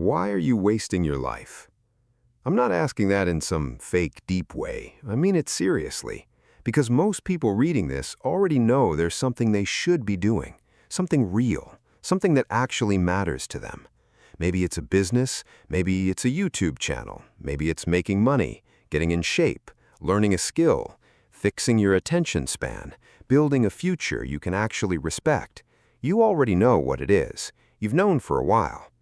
Why are you wasting your life? I'm not asking that in some fake, deep way. I mean it seriously. Because most people reading this already know there's something they should be doing, something real, something that actually matters to them. Maybe it's a business, maybe it's a YouTube channel, maybe it's making money, getting in shape, learning a skill, fixing your attention span, building a future you can actually respect. You already know what it is. You've known for a while.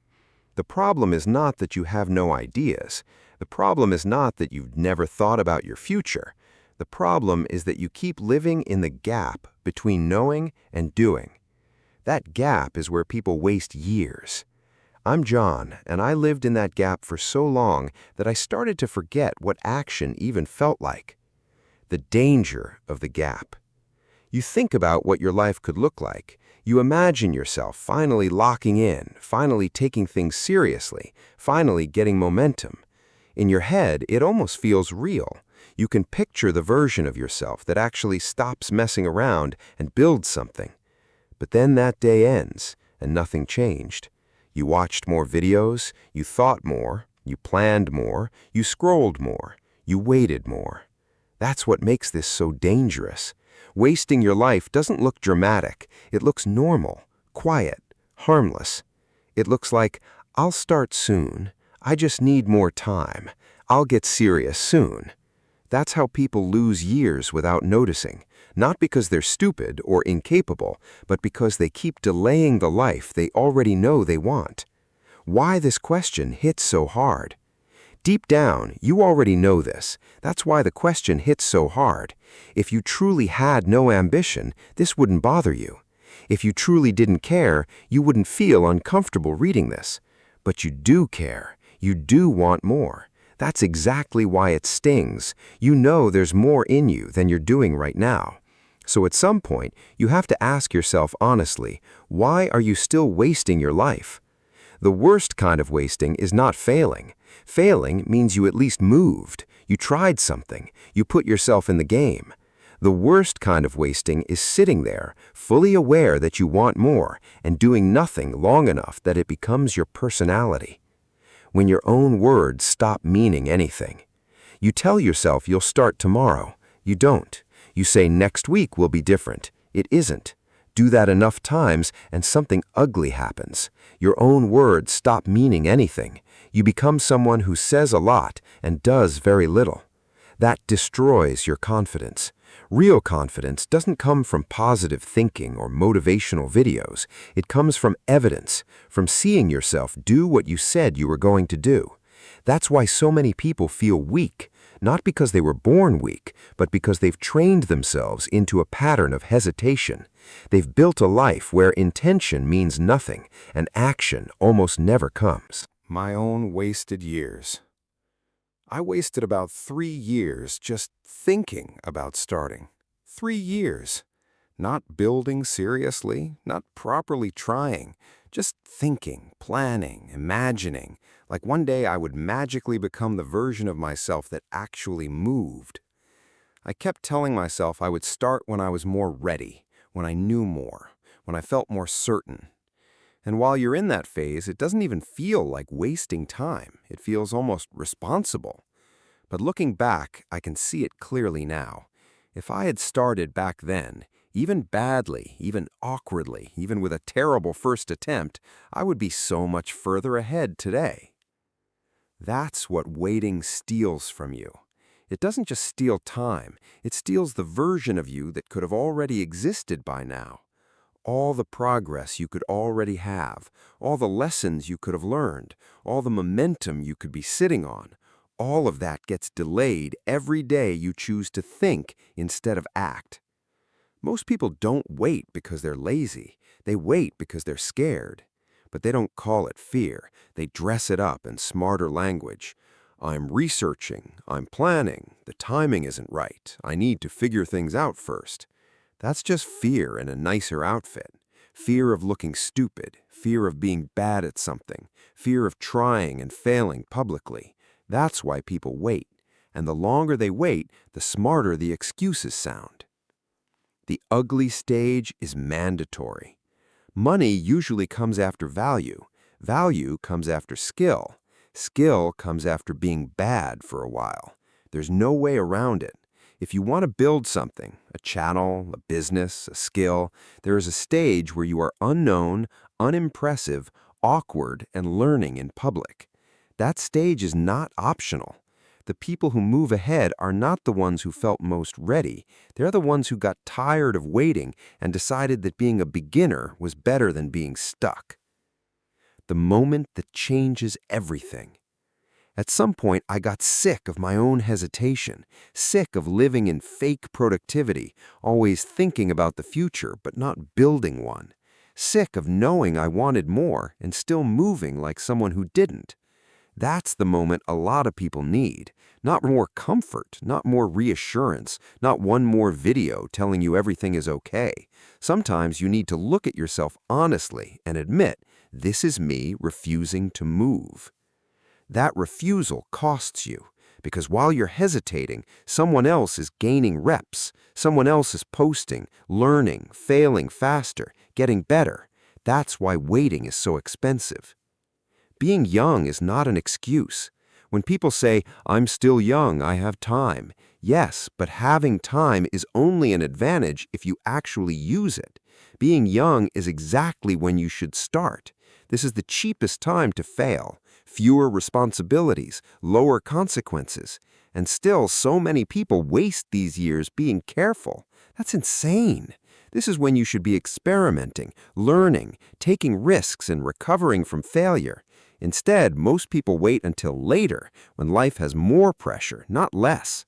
The problem is not that you have no ideas. The problem is not that you've never thought about your future. The problem is that you keep living in the gap between knowing and doing. That gap is where people waste years. I'm John, and I lived in that gap for so long that I started to forget what action even felt like. The danger of the gap. You think about what your life could look like. You imagine yourself finally locking in, finally taking things seriously, finally getting momentum. In your head, it almost feels real. You can picture the version of yourself that actually stops messing around and builds something. But then that day ends, and nothing changed. You watched more videos, you thought more, you planned more, you scrolled more, you waited more. That's what makes this so dangerous. Wasting your life doesn't look dramatic. It looks normal, quiet, harmless. It looks like, I'll start soon. I just need more time. I'll get serious soon. That's how people lose years without noticing, not because they're stupid or incapable, but because they keep delaying the life they already know they want. Why this question hits so hard? Deep down, you already know this. That's why the question hits so hard. If you truly had no ambition, this wouldn't bother you. If you truly didn't care, you wouldn't feel uncomfortable reading this. But you do care. You do want more. That's exactly why it stings. You know there's more in you than you're doing right now. So at some point, you have to ask yourself honestly, why are you still wasting your life? The worst kind of wasting is not failing. Failing means you at least moved. You tried something. You put yourself in the game. The worst kind of wasting is sitting there, fully aware that you want more, and doing nothing long enough that it becomes your personality. When your own words stop meaning anything. You tell yourself you'll start tomorrow. You don't. You say next week will be different. It isn't. Do that enough times and something ugly happens. Your own words stop meaning anything. You become someone who says a lot and does very little. That destroys your confidence. Real confidence doesn't come from positive thinking or motivational videos. It comes from evidence, from seeing yourself do what you said you were going to do. That's why so many people feel weak, not because they were born weak, but because they've trained themselves into a pattern of hesitation. They've built a life where intention means nothing and action almost never comes. My own wasted years. I wasted about 3 years just thinking about starting. 3 years. Not building seriously, not properly trying, just thinking, planning, imagining, like one day I would magically become the version of myself that actually moved. I kept telling myself I would start when I was more ready, when I knew more, when I felt more certain. And while you're in that phase, it doesn't even feel like wasting time. It feels almost responsible. But looking back, I can see it clearly now. If I had started back then, even badly, even awkwardly, even with a terrible first attempt, I would be so much further ahead today. That's what waiting steals from you. It doesn't just steal time, it steals the version of you that could have already existed by now. All the progress you could already have, all the lessons you could have learned, all the momentum you could be sitting on, all of that gets delayed every day you choose to think instead of act. Most people don't wait because they're lazy. They wait because they're scared. But they don't call it fear. They dress it up in smarter language. I'm researching. I'm planning. The timing isn't right. I need to figure things out first. That's just fear in a nicer outfit. Fear of looking stupid. Fear of being bad at something. Fear of trying and failing publicly. That's why people wait. And the longer they wait, the smarter the excuses sound. The ugly stage is mandatory. Money usually comes after value. Value comes after skill. Skill comes after being bad for a while. There's no way around it. If you want to build something, a channel, a business, a skill, there is a stage where you are unknown, unimpressive, awkward, and learning in public. That stage is not optional. The people who move ahead are not the ones who felt most ready. They're the ones who got tired of waiting and decided that being a beginner was better than being stuck. The moment that changes everything. At some point, I got sick of my own hesitation, sick of living in fake productivity, always thinking about the future but not building one, sick of knowing I wanted more and still moving like someone who didn't. That's the moment a lot of people need. Not more comfort, not more reassurance, not one more video telling you everything is okay. Sometimes you need to look at yourself honestly and admit, this is me refusing to move. That refusal costs you, because while you're hesitating, someone else is gaining reps, someone else is posting, learning, failing faster, getting better. That's why waiting is so expensive. Being young is not an excuse. When people say, I'm still young, I have time. Yes, but having time is only an advantage if you actually use it. Being young is exactly when you should start. This is the cheapest time to fail. Fewer responsibilities, lower consequences. And still, so many people waste these years being careful. That's insane. This is when you should be experimenting, learning, taking risks, and recovering from failure. Instead, most people wait until later, when life has more pressure, not less.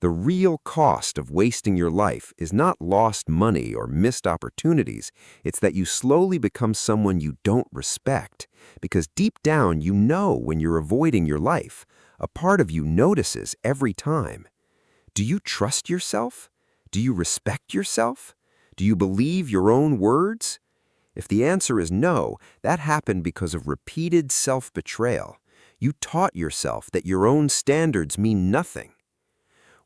The real cost of wasting your life is not lost money or missed opportunities. It's that you slowly become someone you don't respect. Because deep down, you know when you're avoiding your life. A part of you notices every time. Do you trust yourself? Do you respect yourself? Do you believe your own words? If the answer is no, that happened because of repeated self-betrayal. You taught yourself that your own standards mean nothing.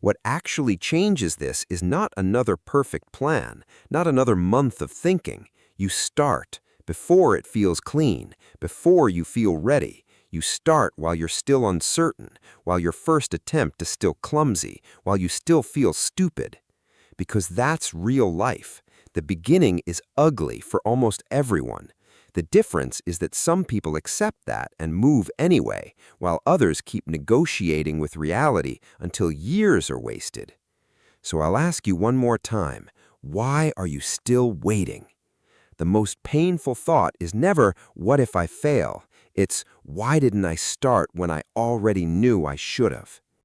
What actually changes this is not another perfect plan, not another month of thinking. You start before it feels clean, before you feel ready. You start while you're still uncertain, while your first attempt is still clumsy, while you still feel stupid. Because that's real life. The beginning is ugly for almost everyone. The difference is that some people accept that and move anyway, while others keep negotiating with reality until years are wasted. So I'll ask you one more time, why are you still waiting? The most painful thought is never, what if I fail? It's, why didn't I start when I already knew I should have?